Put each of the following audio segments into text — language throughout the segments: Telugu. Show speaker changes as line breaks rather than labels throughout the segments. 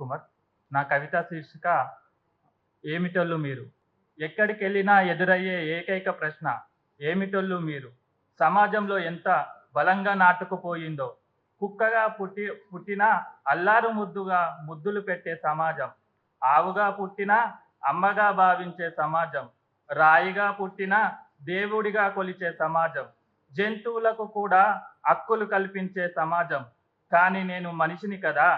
కుమార్. నా కవితా శీర్షిక 'ఏమిటోళ్ళు మీరు'. ఎక్కడికెళ్ళినా ఎదురయ్యే ఏకైక ప్రశ్న 'ఏమిటోళ్ళు మీరు'. సమాజంలో ఎంత బలంగా నాటుకుపోయిందో. కుక్కగా పుట్టినా అల్లారు ముద్దుగా ముద్దులు పెట్టే సమాజం. ఆవుగా పుట్టినా అమ్మగా భావించే సమాజం. రాయిగా పుట్టినా దేవుడిగా కొలిచే సమాజం. జంతువులకు కూడా హక్కులు కల్పించే సమాజం. కానీ నేను మనిషిని కదా,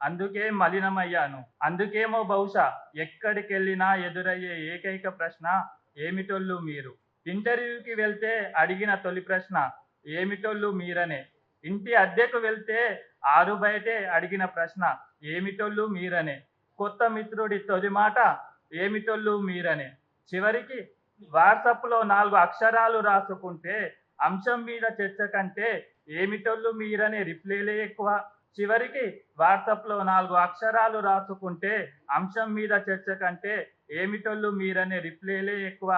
అందుకే మలినమయ్యాను. అందుకేమో బహుశా ఎక్కడికెళ్ళినా ఎదురయ్యే ఏకైక ప్రశ్న 'ఏమిటోళ్ళు మీరు'. ఇంటర్వ్యూకి వెళ్తే అడిగిన తొలి ప్రశ్న 'ఏమిటోళ్ళు మీరనే'. ఇంటి అద్దెకు వెళ్తే ఆరు బయటే అడిగిన ప్రశ్న 'ఏమిటోళ్ళు మీరనే'. కొత్త మిత్రుడి తొలి మాట 'ఏమిటోళ్ళు మీరనే'. చివరికి వాట్సాప్లో 4 అక్షరాలు రాసుకుంటే అంశం మీద చర్చ కంటే 'ఏమిటోళ్ళు మీరనే' రిప్లైలే ఎక్కువ. చివరికి వాట్సాప్లో 4 అక్షరాలు రాసుకుంటే అంశం మీద చర్చ కంటే 'ఏమిటోళ్ళు మీరనే' రిప్లైలే ఎక్కువ.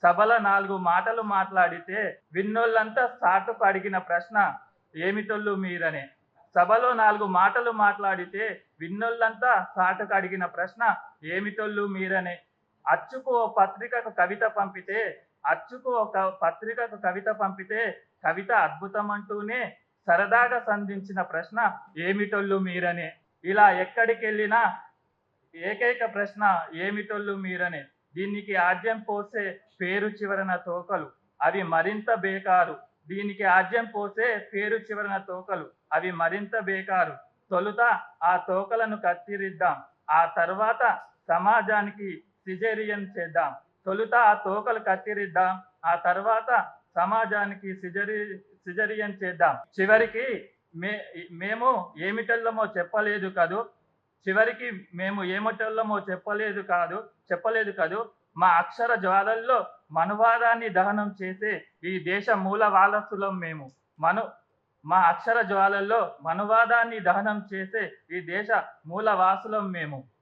సభలో 4 మాటలు మాట్లాడితే విన్నోళ్ళంతా సాటుకు అడిగిన ప్రశ్న 'ఏమిటోళ్ళు మీరనే'. సభలో 4 మాటలు మాట్లాడితే విన్నోళ్ళంతా సాటుకు అడిగిన ప్రశ్న 'ఏమిటోళ్ళు మీరనే'. అచ్చుకు ఓ పత్రికకు కవిత పంపితే కవిత అద్భుతమంటూనే సరదాగా సంధించిన ప్రశ్న 'ఏమిటోళ్ళు మీరనే'. ఇలా ఎక్కడికెళ్ళినా ఏకైక ప్రశ్న 'ఏమిటోళ్ళు మీరనే'. దీనికి ఆజ్యం పోసే పేరు చివరన తోకలు అవి మరింత బేకారు. తొలుత ఆ తోకలను కత్తిరిద్దాం, ఆ తర్వాత సమాజానికి సిజేరియన్ చేద్దాం. చివరికి మేము ఏమిటోళ్ళమో చెప్పలేదు కదూ. మా అక్షర జ్వాలల్లో మనువాదాన్ని దహనం చేసే ఈ దేశ మూల వాసులం మేము.